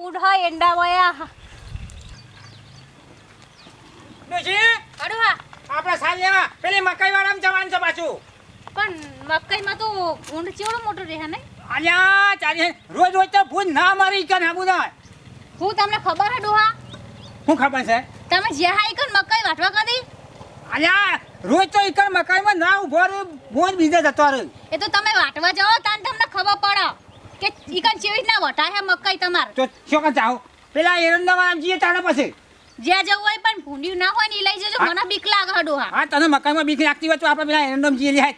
Food હોય એંડા વયા ડોશી અડવા આપણે સાલ લેવા પેલી મકાઈ વાળામાં જવાનું છે પાછું. પણ મકાઈમાં તો ઊંડ ચેવડો મોટો રહે ને અલ્યા ચાલી રોજ રોજ તો ભૂલ ના મારી કે ના બુના. હું તમને ખબર હે ડોહા શું ખબર છે? તમે જ્યાં હાઈ કન મકાઈ વાટવા કદી અલ્યા રોજ તો ઈકર મકાઈમાં ના ઉભો રહ્યો બોન બીજે જતો રહ્યો. એ તો તમે વાટવા જાઓ તાન તમને ખબર પડે કે ઈકન ચેવી રીતના વટાય હે મકાઈ તમાર તો શું કા જાઓ પેલા એરંડામાં જઈએ તારે પછી. જ્યાં જવું હોય પણ ભૂંડ્યું ના હોય ને ઈ લઈ જજો મને બીક લાગે હે ડોહા હા તને મકાઈમાં બીક લાગતી હોય તો આપણે પેલા એરંડામાં જઈએ લે.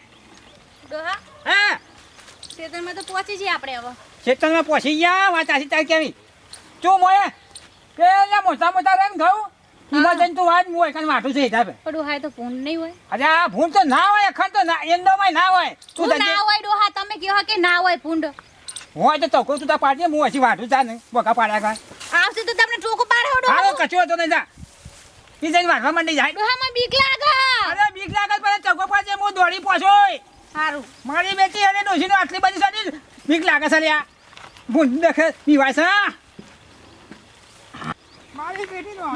ડોહા હા ખેતરમાં તો પહોંચી જઈએ આપણે હવે ખેતરમાં પહોંચી ગયા વાત આછી તાર કેવી તું મોએ પેલા મોટા મોટા રંગ ઘઉં ઈમાં જઈને તું વાત મોય કાન વાટું છે હિસાબે. પણ ડોહા એ તો ભૂંડ નહીં હોય અરે આ ભૂલ તો ના હોય અખંડ તો ના એરંડામાં ના હોય. તું તું ના હોય ડોહા તમે કહો કે ના હોય ભૂંડ હોય તો તકો તું તા પાડીએ હું હજી વાટું ચા ને બોકા પાડ્યા કાંઈ. આવશે તો તમને ટોકો પાડે હો હાલો ડોહા કચો હતો નહીં જા ઈ જઈને વાટવા માંડી જાય. ડોહા મને બીક લાગે અરે બીક લાગે પણ ચકો પાડજે હું દોડી પહોંચોય. સારું મારી બેટી અને ડોશીનો આટલી બધી સારી બીક લાગે છે લ્યા ભૂંડ દેખે પીવાય છે. મારી બેટી નો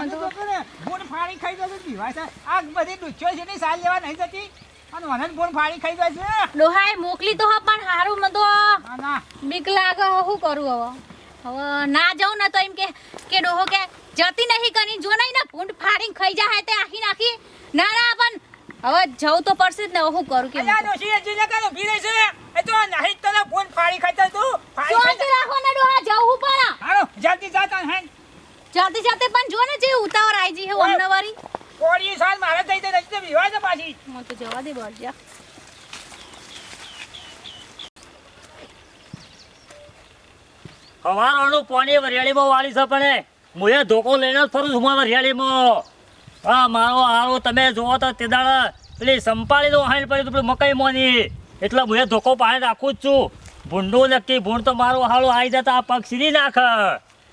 ભૂંડ ફાડી ખાઈ જાય છે પીવાય છે. આ બધી ડૂચ્યો છે ની સાલ લેવા નહીં જતી અને મને જ ભૂંડ ફાડી ખાઈ જાય છે. ડોહા એ મોકલી તો હા પણ સારું મને તો ના ના બીક લાગે શું કરું હવે હવે ના જાઉં ને તો એમ કે ડોહો કે જતી નહીં કની જો નહીં ને ભૂંડ ફાડીને ખાઈ જાય તે આખી નાખી ના ના પણ હવે જવું તો પડશે જ ને હવે શું કરું કે અલ્યા ડોશી હજી ને કાનો ભી રહી છે એ તો નહીં તને ભૂંડ ફાડી ખાઈ જાય તું ફાડી ખાઈ શાંતિ રાખો ને ડોહા જવું પડે હાલો જલ્દી જાતા હે જલ્દી જાતે પણ જો ને જે ઉતાવળ આવી જઈ હે વનવારી કોળી સાલ મારે થઈ તો નથી પીવાય છે પાછી. મને તો જવા દે બળજા હવારનું પાણી વરિયાળીમાં વાળી છે પણ મુએ ધોકો લઈને જ ફરું છું વરિયાળીમાં. હા મારો હારો તમે જોવો તો તે દાડા પેલી સંપાડી દો હાઈન પડી તો પેલી મકાઈ મોની એટલે મુએ ધોકો પાણી રાખું જ છું. ભૂંડો નક્કી ભૂંડ તો મારો હારો આવી જતા આ પગ સીધી નાખે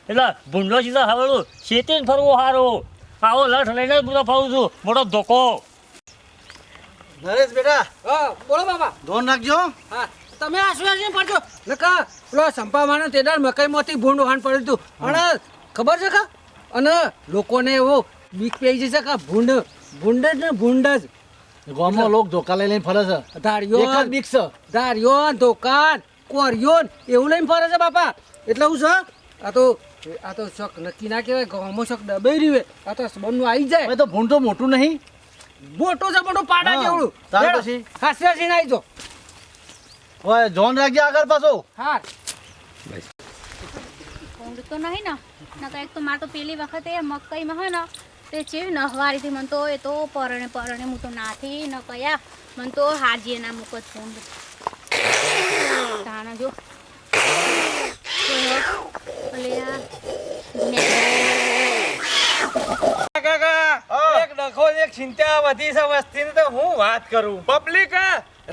એટલે ભૂંડો સીધા હવેલું શેતીને ફરવું હારું આવો લઠ લઈને જ બધો ફરું છું મોટો ધોકો. નરેશ બેટા હા બોલો બાબા. ધોન રાખજો. હા તમે આશ્વાસન પડજો નકા પેલો સંપા માનો તેદાર મકાઈમાંથી ભૂંડ વહાણ પડ્યું હતું અને ખબર છે કા અને લોકોને એવો બીક પેઈ જશે કે ભૂંડ ભૂંડ જ ને ભૂંડ જ ગામમાં લોક ધોકા લઈને ફરે છે. ધારિયો એક જ બીક છે. ધારિયો દુકાન કોરિયો એવું લઈને ફરે છે બાપા એટલે હું છે આ તો શોખ નક્કી ના કહેવાય ગામમાં શોખ દબાઈ રહ્યું આ તો સંબંધનું આવી જાય હવે તો ભૂંડ તો મોટું નહીં. મોટો છે મોટો પાડા હા, જેવડું તાર પછી? હાસ્યાસી આવી જો ઓય જોન રાખજે આગળ પાછો. હા ઊંઘ તો નહીં ને નકર એક તો મારે તો પેલી વખતે મકાઈમાં હોય ને તે ચેવી નહવારીથી મને તો એ તો પરણે હું તો નાથી ન કયા મને તો હાજીએ ના મૂકો જ ઊંઘ તાણા જો એક ડખો એક ચિંતા વધી છે વસ્તીની તો હું વાત કરું પબ્લિક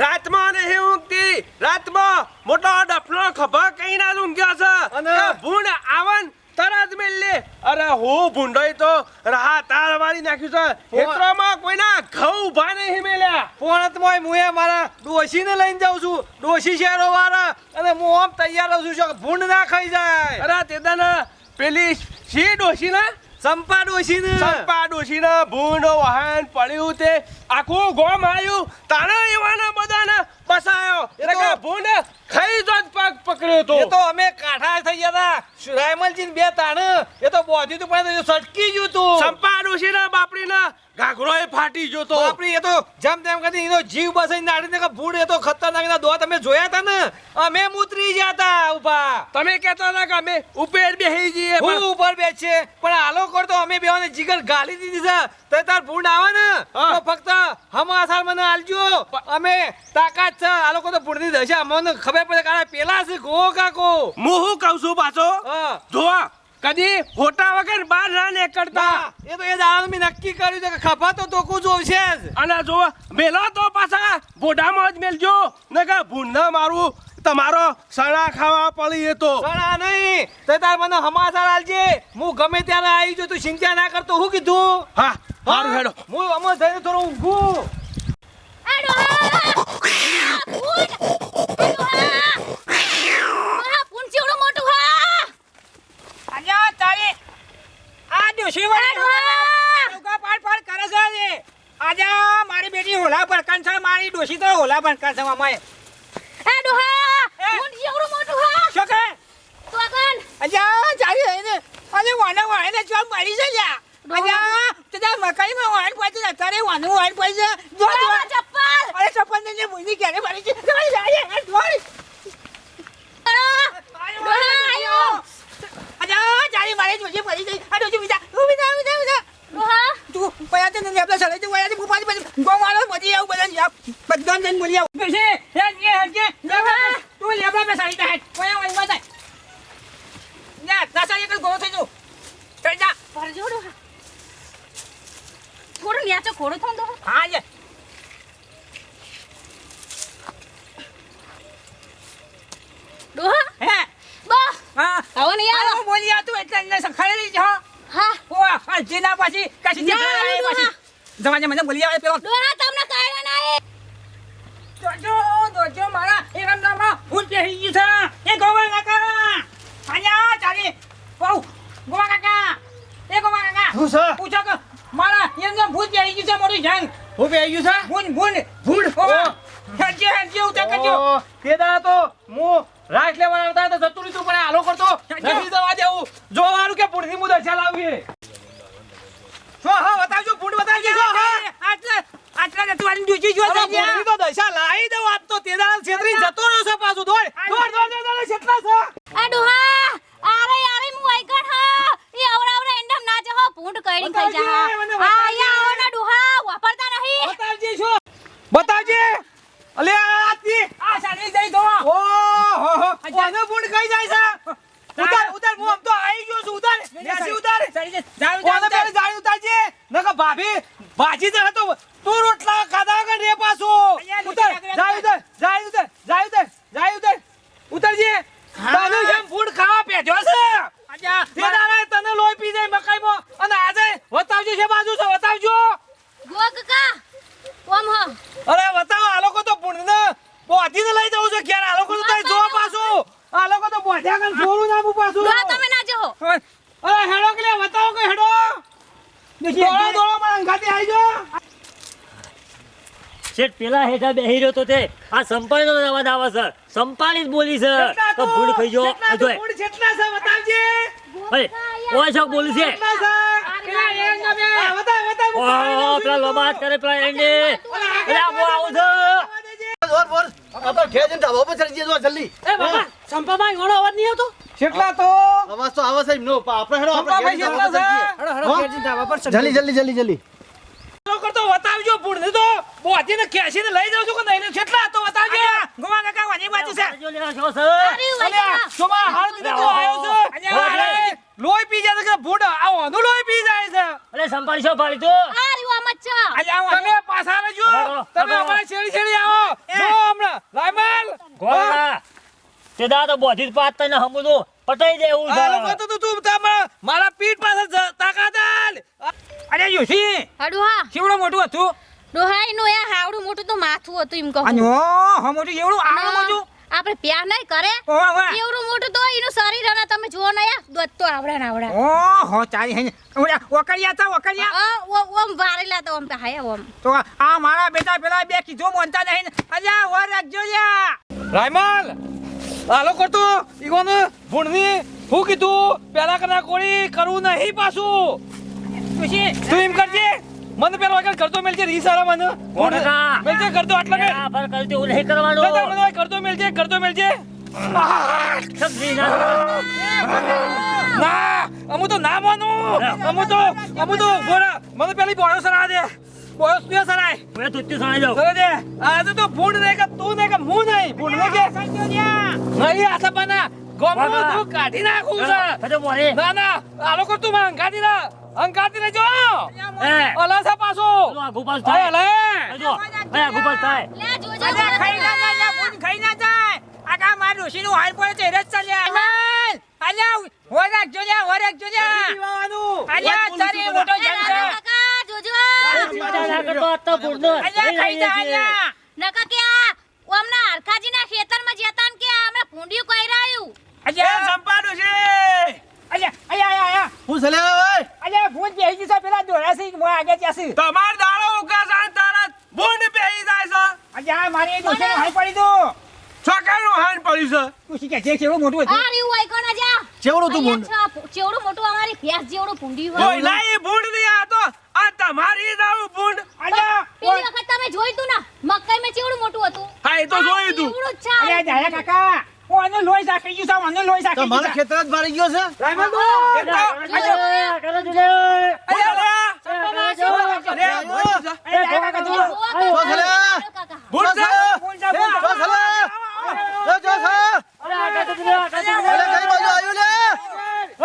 રાતમાં નહીં ઊંઘતી રાતમાં મોટો ડફનો ખભા કઈ ના ઊંઘ્યો છે અને ભૂંડ આવન તરત મેલ લે અરે હું ભૂંડોય તો રાહ તાર વાળી નાખ્યું છે ખેતરોમાં કોઈના ઘઉં ઉભા નહીં મેલ્યા પોણતમાં મુએ મારા ડોશીને લઈને જાઉં છું ડોશી શેરો વાળા અને હું આમ તૈયાર રહું છું કે ભૂંડ ના ખાઈ જાય અરે તેદાને પેલી શી ડોશી ને સંપા ડોશીને ભૂંડો વાહન પડ્યું તે આખું ગોમ આવ્યું તાણે એવાના બધાને બસાયો એટલે કે ભૂંડ ખાઈ જો જ પગ પકડ્યો તો એ તો અમે કાઠા થઈ ગયા હતા રાયમલજી બે તાણ એ તો બોધી તું પણ સટકી ગયું તું સંપા ડોશીના બાપડીના ઘાઘરોય ફાટી ગયો તો બાપરી એ તો જેમ તેમ કરી એનો જીવ બસાઈને નાડીને કે ભૂડ એ તો ખતરનાક ના દો તમે જોયા હતા ને અમે મુતરી ગયા હતા ઉભા તમે કહેતા હતા કે અમે ઉપર બેહી જઈએ હું ઉપર બેસે પણ આલો કર તો અમે બેવાને જીગર ગાલી દીધી છે તો તાર ભૂંડ આવે ને તો ફક્ત હમાસાર મને આલજો અમે તાકાત છે આ લોકો તો ભૂંડની દશા અમને ખબર પડે કે પેલા છે ગો કાકો હું શું કહું છું પાછો હા જોવા કદી હોટા વગર બહાર ના નીકળતા એ તો એ દાડા મેં નક્કી કર્યું છે કે ખભા તો તોકું જોશે જ અને જો મેલો તો પાછા બોડામાં જ મેલજો ને કે ભૂંડ મારું તમારો સણા ખાવા પડી એ તો સણા નહીં તો તાર મને હમાસાર આલજે હું ગમે ત્યારે આવી જો તું ચિંતા ના કરતો હું કીધું હા મારું હેડો હું અમો જઈને થોડો ઊંઘું પૂન ચેવડો મોટું હા અલ્યા ડોશી એ ડોહા! નૌકા પાડ કરે છે ને. આજે મારી બેટી હોલા ભડકાન છે, મારી ડોશી તો હોલા ભડકાન છે મામાએ. એ ડોહા એ! ઊંટ જેવડું મોટું હા શું કહે? તો આગળ અલ્યા ચાલી રહીને આજે વાને ચોક મળી છે લ્યા. અલ્યા તેના મકાઈમાં વાણ પડી છે, અત્યારે વાનું વાણ પડી છે. જો જો ડોહા, ચપ્પલ અરે ચપ્પલ ને મુની ક્યારે મળી છે? દોડી જાય હે દોડી. ડોહા આયો અલ્યા ચાલી મારી જોજી પડી ગઈ. આ ડોશી બીજા બીજા ડોહા તું પયાતે ને લેબલા સળે તું વયાતે ફૂફાજી પછી ગો મારો બધી આવું બધા જઈને બોલી આવું. બેસી હે તું લેબલા પે સળી તા ઓય ઓય મત ના દાસા એક ગો થઈ જો ચડ જા. ભરજો ડોહા થોડું ન્યાચો ખોડો થો દો હા લે ડોહા હે બા હા આવો નહીં આવો આવું બોલી આ તું એટલે એને સંખાડેલી છે હા હા ઓવા આ જીના પછી કશી જે ના, પછી ડોહા. જવાજે મને બોલી આવે પેલો ડોહા તમને કાયવા ના દોજો મારા એરમ નામા ફૂલ પહેરી ગયું છે. એ ગોવા કાકા આયા ચાલી બહુ ગોવા કાકા એ ગોવા કાકા શું છે પૂછો કે મારા એમને ભૂત પહેરી ગયું છે મોટું જંગ હું બે આવ્યું છે ભૂંડ હેડજે ઉતા કરજો. ઓ, તે દાડા તો હું રાખ લેવા આવતા તો જતું રહ્યું તું, પણ આલો કરતો નથી જવા દેવું. જોવાનું કે ભૂંડની મું દશા લાવી. જો હા બતાવજો ભૂંડ બતાવજો. જો હા આટલા જતું આની ડૂચી જો ભૂંડની તો દશા લાવી દઉં. આજ તો તે દાડા છેતરી જતો રહ્યો છે પાછું. દોડ છેટલા છે. આ ડોહા આરે આરે મુ આઈકણ હા ઈ આવરા એન્ડમ ના જહો પૂંડ કઈડી ખાઈ જા મને આ યા આવો ના ડોહા વાપરતા નહીં બતાવજે શું બતાવજે. અલે આ સાડી દઈ દો. ઓ હો હો આનો ભૂંડ કઈ જાય છે? ઉતાર હું આમ તો આવી ગયો છું. ઉતાર પેલી જાળી ઉતારજે. નકા ભાભી ભાજી દે હતો તું રોટલા ખાધા વગર રે પાછો. ઉતાર જાળી ઉતાર ઉતારજે. તાનું જેમ ભૂંડ ખાવા પેજો છે. તે દાડા તને લોહી પી જાય મકાઈમાં અને આજે વતાવજો છે બાજુ છે વતાવજો. ગો કાકા ઓમ હો અરે બતાવો આ લોકો તો ભૂંડને બોધીને લઈ જવું છે ક્યારે. આ લોકો તો તઈ જો પાછું. આ લોકો તો બોધ્યા કન છોડું નામું પાછું. ડોહા તમે ના જહો અરે હેડો કે બતાવો કે હેડો. દોડો મારા અંગાતે આવી જો. શેઠ પેલા હેઠા બેહી રહ્યો તો તે આ સંપાણીનો અવાજ આવે છે. સંપાણી જ બોલી છે તો ભૂંડ ખાઈ જો કેટલા તો ભૂંડ કેટલા છે બતાવજે. અરે ઓય છો બોલી છે. કેટલા છે? કેટલા એ નમે? આ બતાવ ઓહો પેલા લોબા હાથ કરે પેલા એંડે અરે આ બો આવું છે. બોલ બોલ આ તો ઘેર જઈને ધાબા પર ચડી જજો જલ્દી. એ બાબા સંપામાં ઘણો અવાજ નહીં આવતો. કેટલા તો અવાજ તો આવે છે એમનો, પણ આપણે હેડો આપણે ઘેર જઈને ધાબા પર ચડીએ. હડો ઘેર ધાબા પર ચડી. જલ્દી લોકો તો બતાવજો ભૂંડને તો બોધીને ખેંચીને લઈ જાવ છું કે નહીં. કેટલા તો બતાવજો. ગોવા કાકા વાની બાજુ છે. જો લેવા છો છે અરે અલ્યા શોભા હાલ દીધો તો આવ્યો છે. અરે લોહી પી જાય છે ભૂંડ. આવવાનું લોહી પી જાય છે. અરે સંપાણી છો પાડી તો આ રીવા મચ્છા અલ્યા તમે પાછા રહેજો. તમે અમારે છેડી આવો. જો હમણાં લાયમલ ગોળા તે દા તો બોધી જ પાત તને હમુદો પટાઈ દે એવું આ લોકો છે. તો તું મારા પીઠ પાસે તાકાત આલ. અરે યુસી હા ડોહા કેવડું મોટું હતું. ડોહા એનું એ હાવડું મોટું તો માથું હતું એમ કહું અનો હા મોટું એવડું આવું મોટું. આપણે પ્યાર નહીં કરે ઓવા એવડું મોટું તો એનું શરીર અને તમે જુઓ ને યાર દોત તો આવડા ને આવડા ઓ હો ચાલી હે ઓકળિયા તા ઓકળિયા. ઓમ વારેલા તો ઓમ હાયા ઓમ તો આ મારા બેટા પેલા બે કીધું મોનતા નહીં. અલ્યા ઓર રાખજો લ્યા. રાયમલ આ લોકો તો ઈગોને ભૂંડની હું કીધું પેલા કના કોળી કરવું નહીં પાછું. તું એમ કરજે. મને પેલો આગળ કરતો મેલજે રીસારા મને કોણકા? મેલજે કરતો આટલા કે આ પર કરતી એવું નહીં કરવાનું. મને કરતો મેલજે સબ્જી ના ના અમુ તો ના માનું. અમુ તો ગોરા મને પેલી બોયો સરા દે. બોયો સુયા સરાય મેં તુત્તી સણાઈ જાઉં. સરા દે. આજે તો ભૂંડ નહીં કે તું નહીં કે હું નહીં. ભૂંડ નહીં કે નહીં આ સબાના ગોમનો તું કાઢી નાખું છે. કજો મોરે ના આ લોકો તું મને અંગાતી લેજો. એ ઓલા છે પાછો. આ ગોપાલ થાય લે કજો આ ગોપાલ થાય લે જોજો અજા ખાઈ ના જાય ભૂંડ ખાઈ ના જાય. આકા માર ડોશીનું હાલ પડે છે રસ ચાલ્યા. આલ્યા હોરાક જોયા. આલ્યા તારે મોટો જંગ છે. કાકા જોજો ચિંતા ના કરતો આ તો ભૂંડનો આલ્યા ખાઈ જા આલ્યા. નકા કે આ ઓમના હરખાજીના ખેતરમાં જતા ને કે અમે ભૂંડિયું કઈ રાયું આલ્યા સંપાડો છે. આલ્યા હું ચલે ભાઈ આલ્યા ભૂંડ પાછી તમાર દાડો ઉકાસ અને તારા ભૂંડ બેહી જાય છે આજે આ મારી એ દોસ્તને હાઈ પડી તું છોકરાનું હાન પડ્યું છે તું શી કે છે કેવું મોટું હતું આ રહ્યું હોય કોણ જા ચેવડું તું ભૂંડ ચેવડું મોટું અમારી ભેંસ જેવડું ભૂંડી હોય કોઈ લાઈ ભૂંડ નહીં આ તો આ તમારી દાવ ભૂંડ અલ્યા પેલી વખત તમે જોયું તું ને મકાઈમાં ચેવડું મોટું હતું હા એ તો જોયું તું એવડું જ છે આ. અલ્યા જાયા કાકા ઓ આને લોહી સાકી ગયું છે આને લોહી સાકી તમારા ગયું ખેતર જ મારી ગયો છે રાયમલ એ તો ભૂંડ છે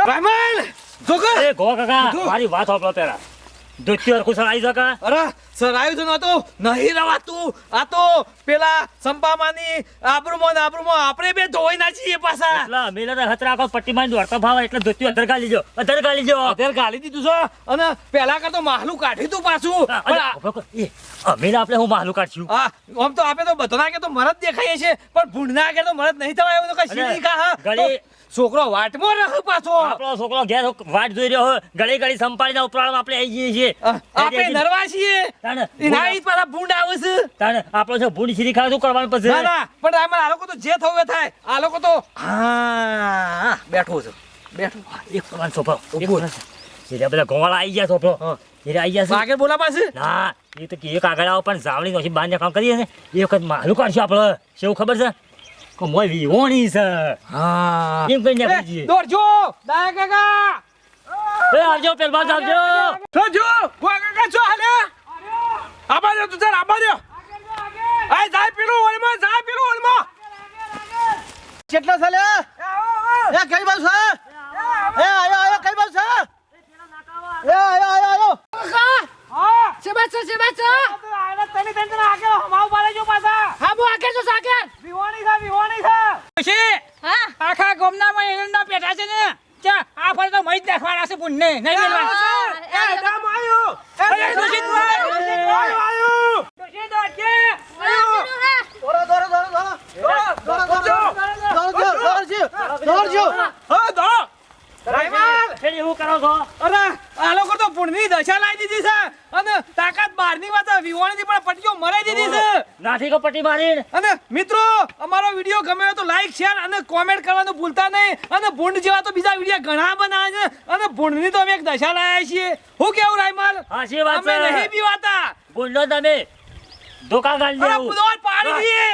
રાયમલ જોકે એ ગો કાકા મારી વાત સાંભળો પેલા દોત્યો કુશળ આવી શકે અરે સર આવ્યું તો નતો નહીં રવાતું આ તો પેલા સંપામાની આબરૂમાં આપણે બે ધોઈ નાખીએ પાછા એટલે અમે લોકો હતરા આખો પટ્ટીમાં દોડતો ભાવ એટલે દોત્યો અધર ગાલી જો અત્યારે ગાલી દીધું છે અને પેલા કરતો માહલું કાઢ્યું તું પાછું પણ અમે આપણે હું માલું કાઢ્યું આમ તો આપે તો બધા કે તો મરદ દેખાય છે પણ ભૂંડના કે તો મરદ નહીં થવાય એવું તો કઈ સીધી કા હા ગળી- છોકરો વાટમાં રહ પાછો આપણો છોકરો ઘેર વાટ જોઈ રહ્યો હોય ગળી ગળી સંપાડીને ઉપરાળમાં આપણે આવી જઈએ છીએ આપણે નરવા છીએ તાણે એના ઈ પાછા ભૂંડ આવે છે તાણે આપણો છે ભૂંડ શ્રી ખાવા શું કરવાનું પછી ના ના પણ આ લોકો તો જે થવું એ થાય આ લોકો તો હા બેઠો છે બેઠો એક પ્રમાણ સોપો એટલે બધા ગોવાળા આવી ગયા સોપો એટલે આવી ગયા છે આગળ બોલા પાસે ના એ તો કે એક આગળ આવો પણ જાવણી નો બાંધ્યા કામ કરીએ ને એ વખત માલું કાઢશું આપણે શું ખબર છે કે મોય વિહોણી છે હા એમ કઈ નીકળી જઈએ દોડજો દાયા કાકા એ આવજો પેલબાજ આવજો તો જો કાકા છો હાલે આબાજો તું ચાલ આબાજો આ જાય પેલું ઓલમાં જાય પેલું ઓલમાં કેટલો ચાલે એ કઈ બાજુ છે એ આયો કઈ બાજુ છે એ આયો હા આખા ગોમનામાં એરંડા પેટા છે ને ચા આ ફરે તો મઈ જ નાખવાના છે પુણ્ય નહીં મેલવાના એ દામ આયો અરે દોશી તું આયો આયો દોશી દોડજે દોડજો હા દો રાયમાલ એટલે એવું કરો છો અરે આ લોકો તો પુણ્યની દશા લાવી દીધી છે અને તાકાત બહારની વાત વિવાણીથી પણ પટીઓ મરાઈ દીધી છે નાથી કો પટ્ટી મારી અને મિત્રો અમારો વિડીયો ગમે હોય તો લાઈક શેર અને કોમેન્ટ કરવાનું ભૂલતા નહીં અને ભૂંડ જેવા તો બીજા વિડીયો ઘણા બનાવે છે અને ભૂંડની તો અમે એક દશા લાયા છીએ હું કેવું રાયમાલ હાચી વાત અમે છે નહીં પીવાતા બોલો તમે ધોકા ગાલી અરે દેવું બુધવાર પાડી દઈએ